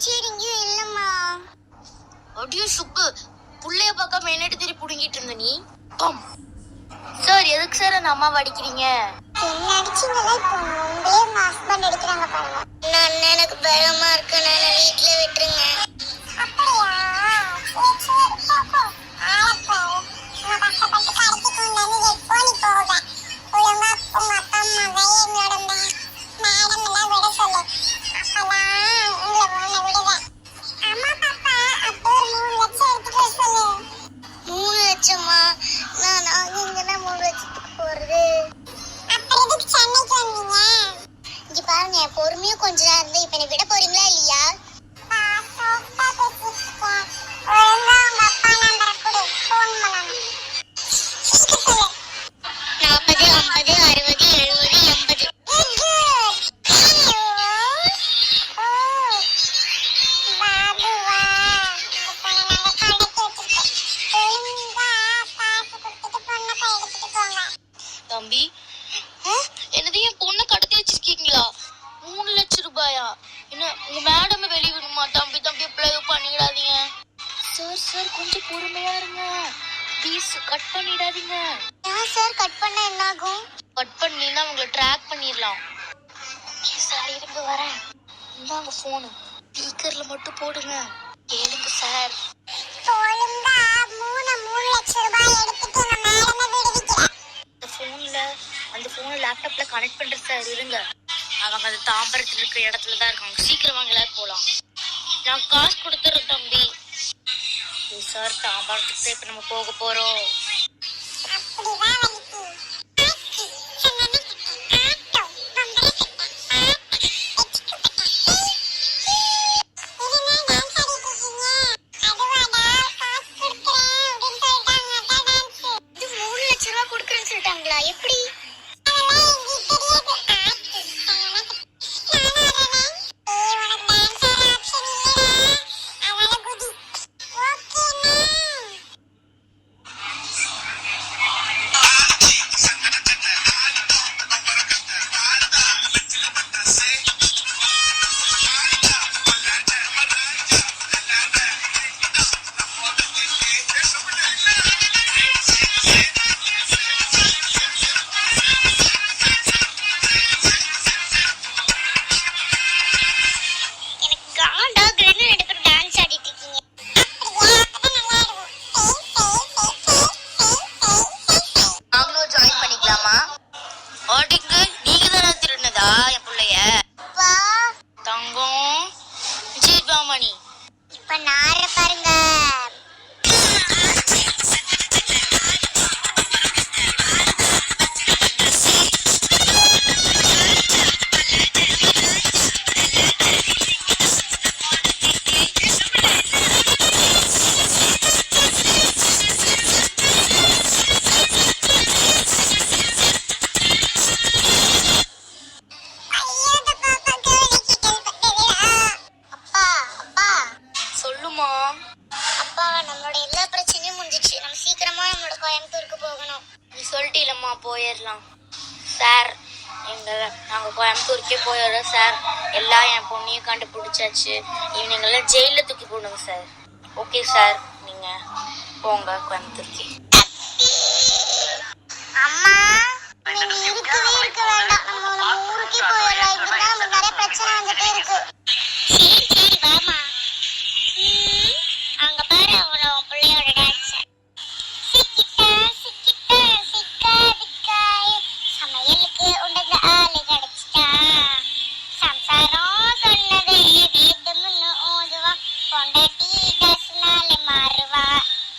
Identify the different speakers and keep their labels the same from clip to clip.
Speaker 1: Teacher இங்கேயும் இல்லம்மா. அடியோ சுப்பு, புள்ளைய பார்க்காம என்னட்டு திருப்பி புடுங்கிட்டு இருந்த நீ? சார் எதுக்கு சார் அந்த அம்மாவை அடிக்கிறீங்க?
Speaker 2: என்ன அடிச்சீங்களா? இப்போ உங்களே உங்க ஹஸ்பண்ட் அடிக்கிறாங்க பாருங்க.
Speaker 1: நான் எனக்கு பயமா இருக்கு, நான் வீட்டுல விட்டுருங்க.
Speaker 2: அப்படியா? சரி சரி போ ஆளப்போ உங்க கஷ்டப்பட்டு கடைக்கு கொண்டு போனி போக ஒழுங்கா உங்க அப்பா அம்மாவை எங்களோட மேடம் எல்லாம் விட சொல்லு. அப்பதான் உங்களை உன்னை விடுவேன். அம்மா பாப்பா அப்போ ஒரு 3 லட்சம் எடுத்துட்டு வர சொல்லு.
Speaker 1: 3 லட்சமா? நான் இங்கன்னா 3 லட்சத்துக்கு போறது.
Speaker 2: அப்புறம் எதுக்கு சென்னைக்கு வந்தீங்க?
Speaker 1: இங்க பாருங்க, பொறுமையா கொஞ்ச நேரம் இருந்து இப்ப என்ன விட போறீங்களா இல்லையா? தம்பி, என்னது என் பொண்ணை கடத்தி வச்சிருக்கீங்களா? 3 லட்சம் ரூபாயா? என்ன உங்க மேடம் வெளியே விடுமா? தம்பி தம்பி எப்படியாவது பண்ணிடாதீங்க சார். சார் கொஞ்சம் பொறுமையா இருங்க ப்ளீஸ், கட் பண்ணிடாதீங்க.
Speaker 2: ஏன் சார் கட் பண்ணா என்ன ஆகும்?
Speaker 1: கட் பண்ணினா உங்களை ட்ராக் பண்ணிடலாம். சார் இருங்க வரேன். இந்தாங்க போனு, ஸ்பீக்கர்ல மட்டும் போடுங்க, கேளுங்க சார்.
Speaker 2: ஒழுங்கா 3 லட்சம் ரூபாய் எடுத்துட்டு உங்க மேடமை விடுவிக்கிறேன்.
Speaker 1: அந்த போனை லேப்டாப்ல கனெக்ட் பண்றேன் சார், இருங்க. அவங்க அந்த தாம்பரத்துல இருக்கிற இடத்துல தான் இருக்காங்க, சீக்கிரம் வாங்க எல்லாரும் போலாம். நான் காசு கொடுத்துறேன் தம்பி. சார் தாம்பரத்துக்கு தான் இப்ப நம்ம போக போறோம்.
Speaker 2: அப்படிதான் வலிக்கு.
Speaker 1: எப்படி? நீங்க தானே திருநதா என் பிள்ளைய? தங்கம் ஜீவாமணி
Speaker 2: இப்ப நார பாருங்க.
Speaker 1: அப்பா, நம்மளோட எல்லா பிரச்சனையும் முடிஞ்சிச்சு, நம்ம சீக்கிரமா நம்மளோட கோயம்புத்தூருக்கு போகணும். நீ சொல்லிட்டீலம்மா, போயிடலாம். சார் நாங்க கோயம்புத்தூருக்கே போயிடுறோம் சார். எல்லாம் என் பொண்ணையும் கண்டுபிடிச்சாச்சு, இவனுங்கெல்லாம் ஜெயில தூக்கி போடுங்க சார். ஓகே சார், நீங்க போங்க கோயம்புத்தூருக்கு.
Speaker 2: அம்மா நீங்க இருக்கவே இருக்க வேண்டாம், நம்ம ஊருக்கே போயிடலாம். இப்படிதான் நமக்கு நிறைய பிரச்சனை வந்துட்டே இருக்கு.
Speaker 1: சரி சரி வாமா. அங்க பாரு அவனோட பிள்ளையோட டான்ஸ்.
Speaker 2: சமையலுக்கு உண்டது ஆளு கிடைச்சிட்டா. சம்சாரம் சொன்னதை வேண்டும்னு ஓதுவா. பொண்டாட்டி டஸ்னாலே மாறுவா.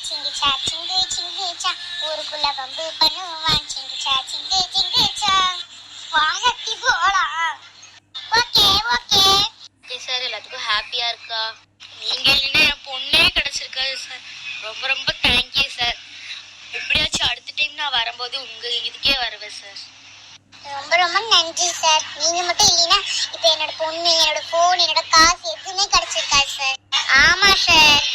Speaker 2: சிங்கிச்சா சிங்கு சிங்குச்சா ஊருக்குள்ள பம்பு பண்ணுவான். சிங்குச்சா சிங்கு சிங்குச்சா வாங்கத்தி போலாம். ஓகே ஓகே
Speaker 1: ஓகே சார், எல்லாத்துக்கும் ஹாப்பியா இருக்கா? நீங்க இல்லைன்னா என் பொண்ணே கிடைச்சிருக்காது சார். ரொம்ப ரொம்ப தேங்க்யூ சார். எப்படியாச்சும் அடுத்த டைம் நான் வரும்போது உங்க இதுக்கே வருவேன் சார்.
Speaker 2: ரொம்ப ரொம்ப நன்றி சார். நீங்க மட்டும் இல்லைன்னா இப்ப என்னோட பொண்ணு, என்னோட போன், என்னோட காசு எதுவுமே கிடைச்சிருக்காது சார்.
Speaker 1: ஆமா சார்.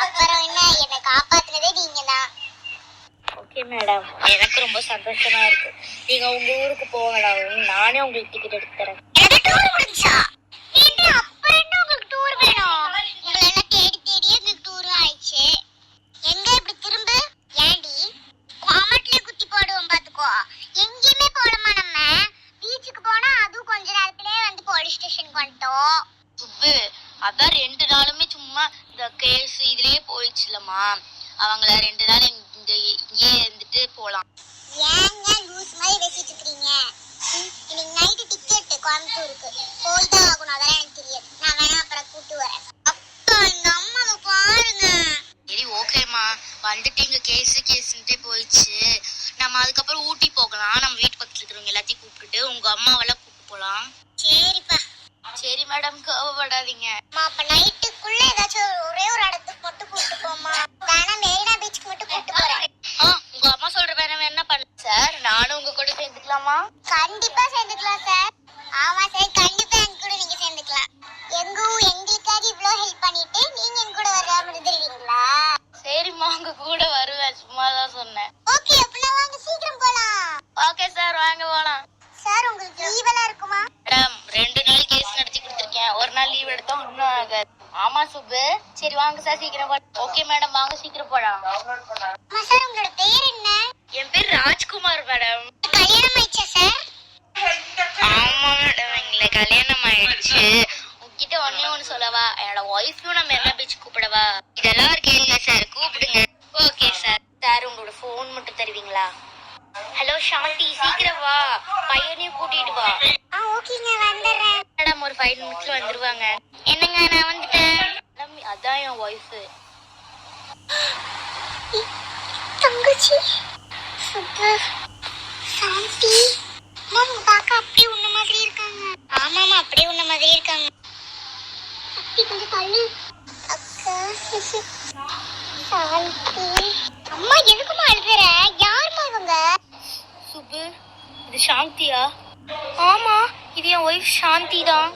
Speaker 2: அப்புறம் என்ன, என்னை காப்பாத்துனதே நீங்க தான்.
Speaker 1: ஓகே மேடம், எனக்கு ரொம்ப சந்தோஷமா இருக்கு. நீங்க உங்க ஊருக்கு போகலாம், நானே உங்களுக்கு டிக்கெட் எடுத்து தரேன்.
Speaker 2: எனக்கு டூர் முடிஞ்சா? அப்ப என்ன உங்களுக்கு
Speaker 1: வரணுமா, அவங்கள 2 நாள் இங்கே இருந்துட்டு போலாம்.
Speaker 2: ஏங்க லூஸ் மாதிரி பேசிட்டு இருக்கீங்க? இன்னைக்கு நைட்டு டிக்கெட் கோயம்புத்தூருக்கு போய் தான் ஆகணும். அதெல்லாம் எனக்கு தெரியாது. நான் வேணா அப்புறம் கூட்டு வரேன். அப்பா இந்த அம்மாவை பாருங்க.
Speaker 1: சரி ஓகேம்மா, வந்துட்டு இங்க கேஸ்ன்ட்டே போயிடுச்சு. நம்ம அதுக்கப்புறம் ஊட்டி போகலாம். நம்ம வீட்டு பக்கத்துல இருக்கிறவங்க எல்லாத்தையும் கூப்பிட்டுட்டு உங்க அம்மாவெல்லாம் கூப்பிட்டு போலாம்.
Speaker 2: சரிப்பா.
Speaker 1: சரி மேடம், கோவப்படாதீங்க.
Speaker 2: அப்ப நைட்டுக்குள்ள ஏதாச்சும் ஒரே ஒரு இடத்துக்கு மட்டும் கூட்டு போமா. வேணா மெரினா பீச்சுக்கு மட்டும் கூட்டு போறேன்.
Speaker 1: உங்க அம்மா சொல்ற வேற என்ன பண்ண சார்? நானும் உங்க கூட சேர்ந்துக்கலாமா?
Speaker 2: கண்டிப்பா சேர்ந்துக்கலாம் சார். ஆமா சார், கண்டிப்பா எங்க கூட நீங்க சேர்ந்துக்கலாம். எங்களுக்காக இவ்ளோ ஹெல்ப் பண்ணிட்டு நீங்க எங்க கூட வராம இருந்துருவீங்களா?
Speaker 1: சரிம்மா, உங்க கூட வருவேன், சும்மா தான் சொன்னேன்.
Speaker 2: ஓகே, அப்படின்னா வாங்க சீக்கிரம் போலாம்.
Speaker 1: ஓகே சார், வாங்க போலாம்.
Speaker 2: சார் உங்களுக்கு லீவ் எல்லாம் இருக்குமா?
Speaker 1: மேடம் 2 நாள் கேஸ் நடத்தி கொடுத்துருக்கேன். ஒரு நாள் லீவ் எடுத்தா ஒன்றும் ஆகாது. ஆமா சுப்பு. சரி வாங்க சார், சீக்கிரம் போலாம். ஓகே மேடம், வாங்க சீக்கிரம் போலாம்.
Speaker 2: சார் உங்களோட பேர் என்ன?
Speaker 1: என் பேர் ராஜ்குமார் மேடம்.
Speaker 2: கல்யாணம் ஆயிடுச்சா சார்?
Speaker 1: ஆமா மேடம், எங்களுக்கு கல்யாணம் ஆயிடுச்சு. உங்ககிட்ட ஒண்ணு சொல்லவா? என்னோட ஒய்ஃபையும் நம்ம என்ன பீச் கூப்பிடவா? இதெல்லாம் இருக்கீங்க சார், கூப்பிடுங்க. Okay sir. சார் உங்களோட ஃபோன் மட்டும் தருவீங்களா? ஹலோ சாந்தி, சீக்கிரம் வா, பையனையும் கூட்டிட்டு வா.
Speaker 2: ஓகேங்க, வந்துடுறேன்.
Speaker 1: மேடம் ஒரு 5 நிமிஷத்துல வந்துருவாங்க. என்னங்க, நான் வந்துட்டேன். மேடம் அதான் என் ஒய்ஃப்.
Speaker 2: தங்கச்சி சுப்பு சாந்தி மாமா பார்க்க அப்படியே உன்ன மாதிரி இருக்காங்க. ஆமாமா, அப்படியே உன்ன மாதிரி இருக்காங்க. அப்படி கொஞ்சம் தள்ளு. அக்கா சாந்தி. அம்மா எதுக்குமா அழுகுற? யாருமா இவங்க?
Speaker 1: சுப்பு, இது சாந்தியா? ஆமா, இது என் ஒய்ஃப் சாந்தி தான்.